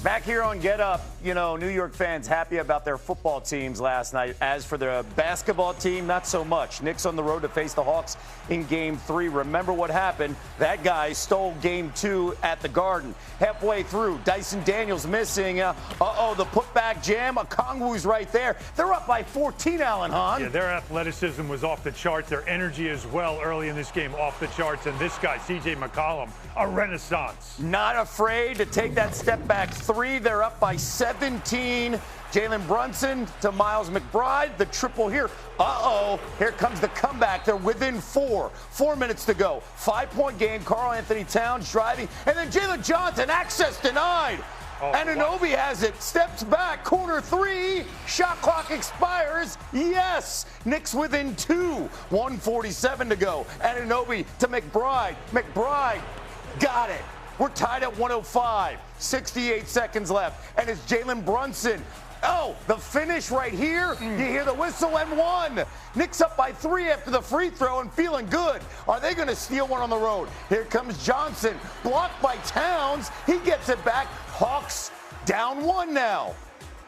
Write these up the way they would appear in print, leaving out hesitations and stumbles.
Back here on Get Up, New York fans happy about their football teams last night. As for the basketball team, not so much. Knicks on the road to face the Hawks in Game 3. Remember what happened. That guy stole Game 2 at the Garden. Halfway through, Dyson Daniels missing. The putback jam. Okongwu's right there. They're up by 14, Alan Hahn. Yeah, their athleticism was off the charts. Their energy as well early in this game off the charts. And this guy, C.J. McCollum, a renaissance. Not afraid to take that step back three. They're up by 17. Jalen Brunson to Miles McBride. The triple here. Here comes the comeback. They're within 4. 4 minutes to go. 5-point game. Karl Anthony Towns driving. And then Jalen Johnson. Access denied. Anunoby has it. Steps back. Corner 3. Shot clock expires. Yes. Knicks within 2. 1:47 to go. Anunoby to McBride. McBride got it. We're tied at 105. 68 seconds left. And it's Jalen Brunson. The finish right here. You hear the whistle and 1. Knicks up by 3 after the free throw and feeling good. Are they going to steal one on the road? Here comes Johnson. Blocked by Towns. He gets it back. Hawks down 1 now.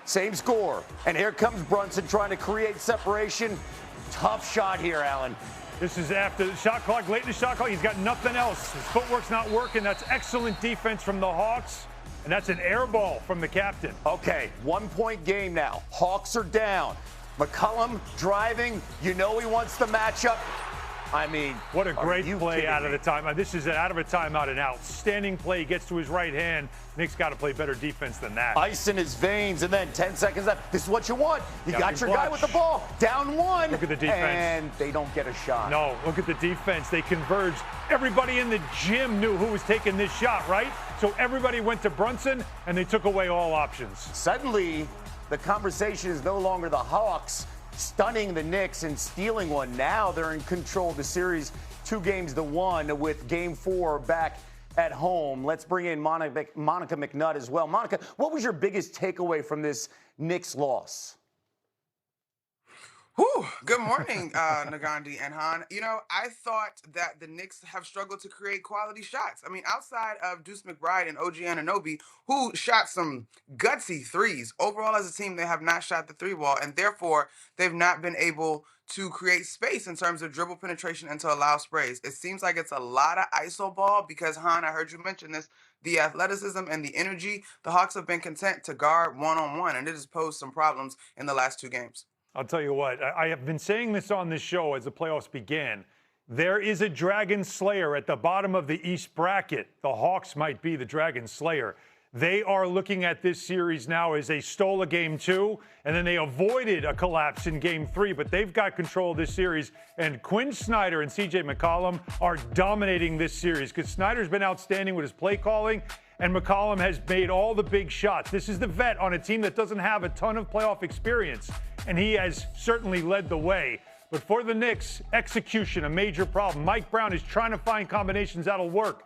Same score. And here comes Brunson trying to create separation. Tough shot here, Alan. This is after the shot clock, late in the shot clock. He's got nothing else. His footwork's not working. That's excellent defense from the Hawks. And that's an air ball from the captain. Okay, 1-point game now. Hawks are down. McCollum driving. He wants the matchup. What a great play out of the timeout. This is out of a timeout, an outstanding play. He gets to his right hand. Knicks got to play better defense than that. Ice in his veins, and then 10 seconds left. This is what you want. You got your guy with the ball. Down 1. Look at the defense. And they don't get a shot. No, look at the defense. They converged. Everybody in the gym knew who was taking this shot, right? So everybody went to Brunson, and they took away all options. Suddenly, the conversation is no longer the Hawks stunning the Knicks and stealing one. Now they're in control of the series 2-1 with Game 4 back at home. Let's bring in Monica McNutt as well. Monica, what was your biggest takeaway from this Knicks loss? Good morning, Nagandi and Hahn. I thought that the Knicks have struggled to create quality shots. Outside of Deuce McBride and OG Anunoby, who shot some gutsy threes, overall as a team, they have not shot the 3-ball, and therefore they've not been able to create space in terms of dribble penetration and to allow sprays. It seems like it's a lot of iso ball because, Hahn, I heard you mention this, the athleticism and the energy, the Hawks have been content to guard one-on-one, and it has posed some problems in the last 2 games. I'll tell you what, I have been saying this on this show as the playoffs began. There is a Dragon Slayer at the bottom of the East bracket. The Hawks might be the Dragon Slayer. They are looking at this series now as they stole a Game 2, and then they avoided a collapse in Game 3, but they've got control of this series. And Quinn Snyder and C.J. McCollum are dominating this series because Snyder's been outstanding with his play calling, and McCollum has made all the big shots. This is the vet on a team that doesn't have a ton of playoff experience, and he has certainly led the way. But for the Knicks, execution, a major problem. Mike Brown is trying to find combinations that'll work.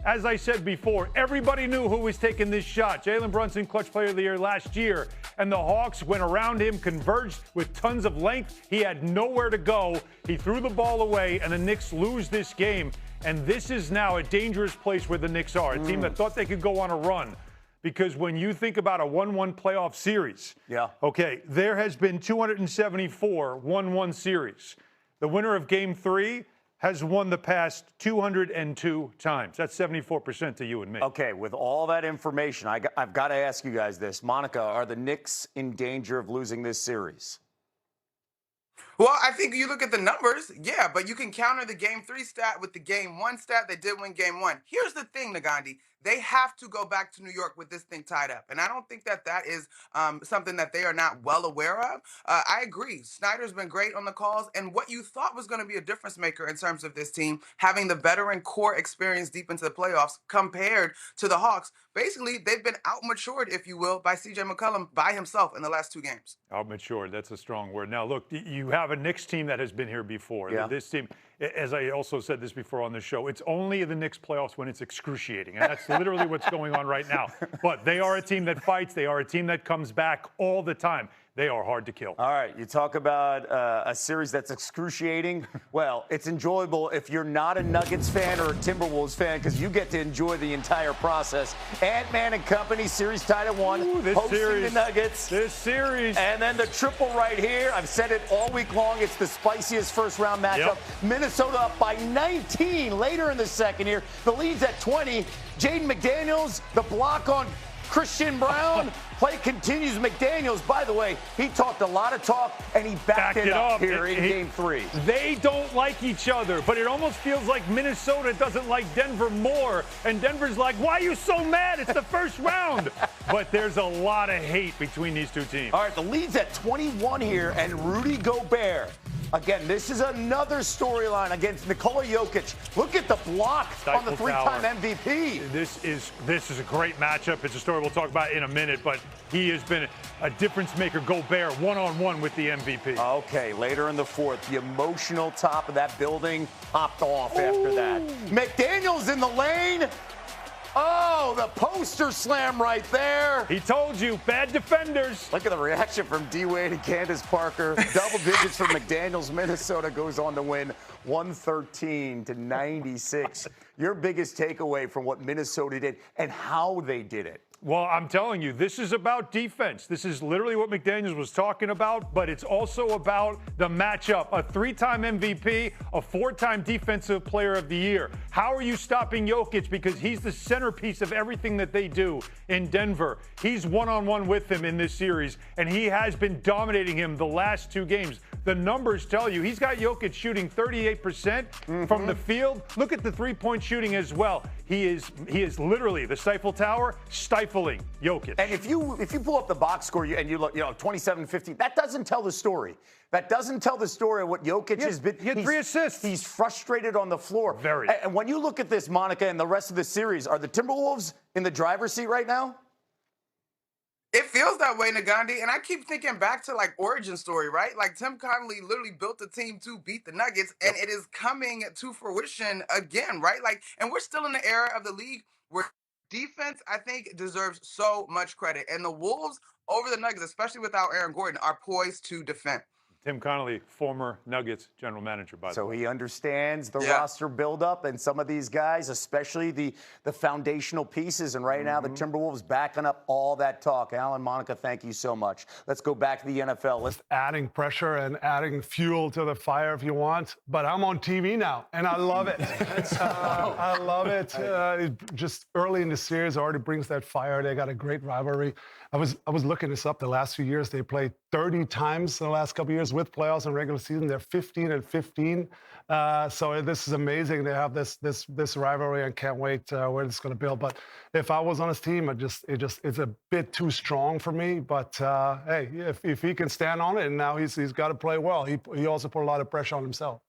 As I said before, everybody knew who was taking this shot. Jalen Brunson, clutch player of the year last year. And the Hawks went around him, converged with tons of length. He had nowhere to go. He threw the ball away, and the Knicks lose this game. And this is now a dangerous place where the Knicks are, a team that thought they could go on a run. Because when you think about a 1-1 playoff series, there has been 274 1-1 series. The winner of Game 3 has won the past 202 times. That's 74% to you and me. Okay, with all that information, I've got to ask you guys this. Monica, are the Knicks in danger of losing this series? Well, I think you look at the numbers, but you can counter the Game 3 stat with the Game 1 stat. They did win Game 1. Here's the thing, Nagandi. They have to go back to New York with this thing tied up. And I don't think that is something that they are not well aware of. I agree. Snyder's been great on the calls. And what you thought was going to be a difference maker in terms of this team, having the veteran core experience deep into the playoffs compared to the Hawks, basically they've been outmatured, if you will, by C.J. McCollum by himself in the last 2 games. Outmatured, that's a strong word. Now, look, you have a Knicks team that has been here before. Yeah. This team, as I also said this before on the show, it's only the Knicks playoffs when it's excruciating. And that's literally what's going on right now. But they are a team that fights. They are a team that comes back all the time. They are hard to kill. All right, you talk about a series that's excruciating. Well, it's enjoyable if you're not a Nuggets fan or a Timberwolves fan because you get to enjoy the entire process. Ant-Man and Company, series tied at 1, hosting the Nuggets. This series. And then the triple right here. I've said it all week long. It's the spiciest first-round matchup. Yep. Minnesota up by 19 later in the second here. The lead's at 20. Jaden McDaniels, the block on Christian Brown. Play continues. McDaniels, by the way, he talked a lot of talk, and he backed it up here in Game 3. They don't like each other, but it almost feels like Minnesota doesn't like Denver more, and Denver's like, why are you so mad? It's the first round. But there's a lot of hate between these two teams. All right, the lead's at 21 here, and Rudy Gobert. Again, this is another storyline against Nikola Jokic. Look at the block on the three-time MVP. This is a great matchup. It's a story we'll talk about in a minute, but he has been a difference maker. Gobert one-on-one with the MVP. Okay, later in the fourth, the emotional top of that building popped off after that. McDaniels in the lane. Oh, the poster slam right there. He told you, bad defenders. Look at the reaction from D-Wade and Candace Parker. Double digits for McDaniels. Minnesota goes on to win 113-96. Your biggest takeaway from what Minnesota did and how they did it? Well, I'm telling you, this is about defense. This is literally what McDaniels was talking about, but it's also about the matchup. A 3-time MVP, a 4-time Defensive Player of the Year. How are you stopping Jokic? Because he's the centerpiece of everything that they do in Denver. He's one-on-one with him in this series, and he has been dominating him the last 2 games. The numbers tell you he's got Jokic shooting 38% from the field. Look at the three-point shooting as well. He is literally the Stifle Tower stifling Jokic. And if you pull up the box score and you look, 27-15, that doesn't tell the story. That doesn't tell the story of what Jokic has been. He had 3 assists. He's frustrated on the floor. Very. And when you look at this, Monica, and the rest of the series, are the Timberwolves in the driver's seat right now? It feels that way, Nagandi, and I keep thinking back to like origin story, right? Like Tim Connelly literally built a team to beat the Nuggets, and it is coming to fruition again, right? Like, and we're still in the era of the league where defense, I think, deserves so much credit, and the Wolves over the Nuggets, especially without Aaron Gordon, are poised to defend. Tim Connelly, former Nuggets general manager, by the way. So he understands the roster buildup and some of these guys, especially the foundational pieces. And right now, the Timberwolves backing up all that talk. Alan, Monica, thank you so much. Let's go back to the NFL. Let's adding pressure and adding fuel to the fire if you want. But I'm on TV now, and I love it. I love it. Just early in the series already brings that fire. They got a great rivalry. I was looking this up the last few years. They played 30 times in the last couple of years with playoffs and regular season. They're 15-15. So this is amazing. They have this rivalry, and can't wait where it's going to build. But if I was on his team, it's a bit too strong for me. But hey, if he can stand on it, and now he's got to play well. He also put a lot of pressure on himself.